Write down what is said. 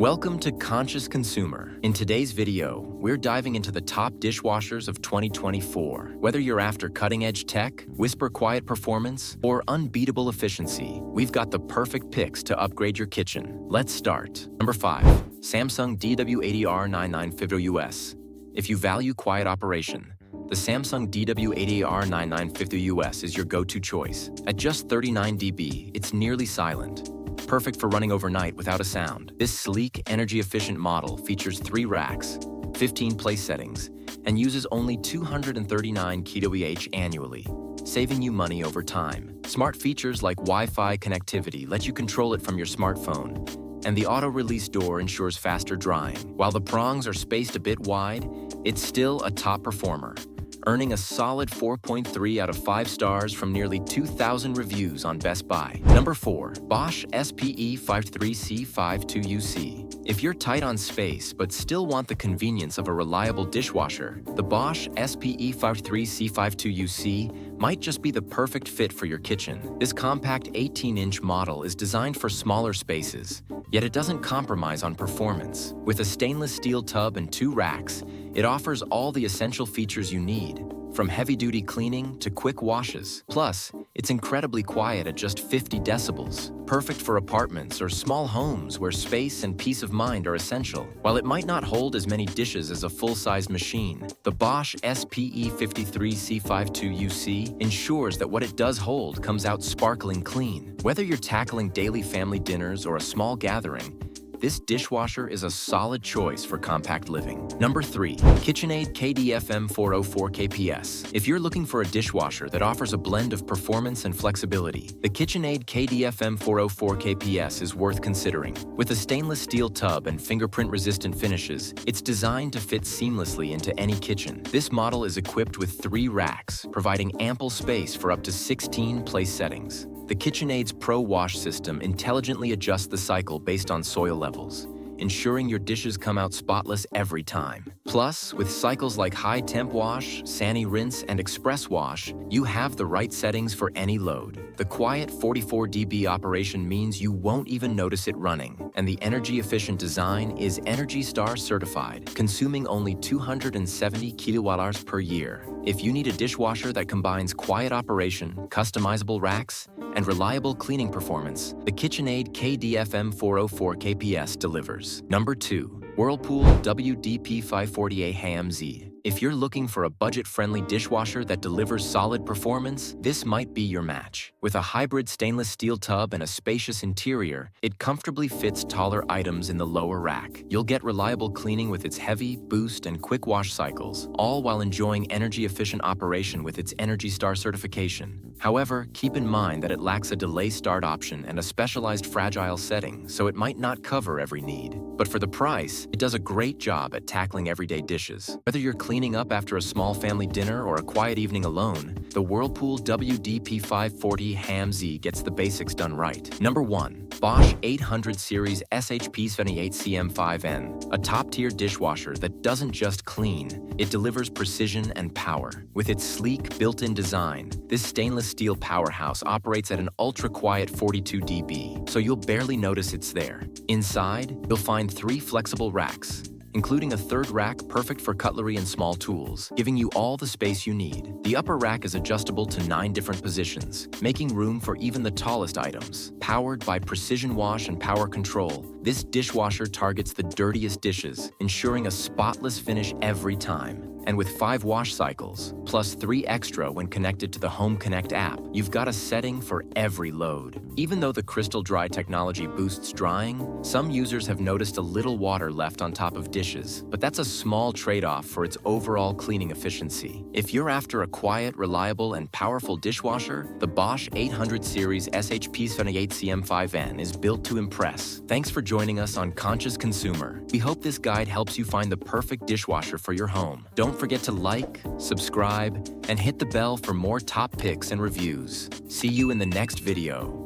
Welcome to Conscious Consumer. In today's video, we're diving into the top dishwashers of 2024. Whether you're after cutting-edge tech, whisper-quiet performance, or unbeatable efficiency, we've got the perfect picks to upgrade your kitchen. Let's start. Number 5. Samsung DW80R9950US. If you value quiet operation, the Samsung DW80R9950US is your go-to choice. At just 39 dB, it's nearly silent, perfect for running overnight without a sound. This sleek, energy-efficient model features 3 racks, 15 place settings, and uses only 239 kWh annually, saving you money over time. Smart features like Wi-Fi connectivity let you control it from your smartphone, and the auto-release door ensures faster drying. While the prongs are spaced a bit wide, it's still a top performer, earning a solid 4.3 out of 5 stars from nearly 2,000 reviews on Best Buy. Number 4. Bosch SPE53C52UC. If you're tight on space but still want the convenience of a reliable dishwasher, the Bosch SPE53C52UC might just be the perfect fit for your kitchen. This compact 18-inch model is designed for smaller spaces, yet it doesn't compromise on performance. With a stainless steel tub and 2 racks, it offers all the essential features you need, from heavy-duty cleaning to quick washes. Plus, it's incredibly quiet at just 50 decibels, perfect for apartments or small homes where space and peace of mind are essential. While it might not hold as many dishes as a full-sized machine, the Bosch SPE53C52UC ensures that what it does hold comes out sparkling clean. Whether you're tackling daily family dinners or a small gathering, this dishwasher is a solid choice for compact living. Number 3. KitchenAid KDFM404KPS. If you're looking for a dishwasher that offers a blend of performance and flexibility, the KitchenAid KDFM404KPS is worth considering. With a stainless steel tub and fingerprint-resistant finishes, it's designed to fit seamlessly into any kitchen. This model is equipped with 3 racks, providing ample space for up to 16 place settings. The KitchenAid's Pro Wash system intelligently adjusts the cycle based on soil levels, ensuring your dishes come out spotless every time. Plus, with cycles like High Temp Wash, Sani Rinse, and Express Wash, you have the right settings for any load. The quiet 44 dB operation means you won't even notice it running, and the energy-efficient design is ENERGY STAR certified, consuming only 270 kWh per year. If you need a dishwasher that combines quiet operation, customizable racks, and reliable cleaning performance, the KitchenAid KDFM404KPS delivers. Number 2. Whirlpool WD-P540A HAMZ. If you're looking for a budget-friendly dishwasher that delivers solid performance, this might be your match. With a hybrid stainless steel tub and a spacious interior, it comfortably fits taller items in the lower rack. You'll get reliable cleaning with its heavy, boost, and quick wash cycles, all while enjoying energy-efficient operation with its ENERGY STAR certification. However, keep in mind that it lacks a delay start option and a specialized fragile setting, so it might not cover every need. But for the price, it does a great job at tackling everyday dishes. Whether you're cleaning up after a small family dinner or a quiet evening alone, the Whirlpool WD-P540 HAMZ gets the basics done right. Number 1. Bosch 800 Series SHP78CM5N. A top-tier dishwasher that doesn't just clean, it delivers precision and power. With its sleek, built-in design, this stainless steel powerhouse operates at an ultra-quiet 42 dB, so you'll barely notice it's there. Inside, you'll find 3 flexible racks, including a 3rd rack perfect for cutlery and small tools, giving you all the space you need. The upper rack is adjustable to 9 different positions, making room for even the tallest items. Powered by precision wash and power control, this dishwasher targets the dirtiest dishes, ensuring a spotless finish every time. And with 5 wash cycles, plus 3 extra when connected to the Home Connect app, you've got a setting for every load. Even though the Crystal Dry technology boosts drying, some users have noticed a little water left on top of dishes, but that's a small trade-off for its overall cleaning efficiency. If you're after a quiet, reliable, and powerful dishwasher, the Bosch 800 Series SHP78CM5N is built to impress. Thanks for joining us on Conscious Consumer. We hope this guide helps you find the perfect dishwasher for your home. Don't forget to like, subscribe, and hit the bell for more top picks and reviews. See you in the next video.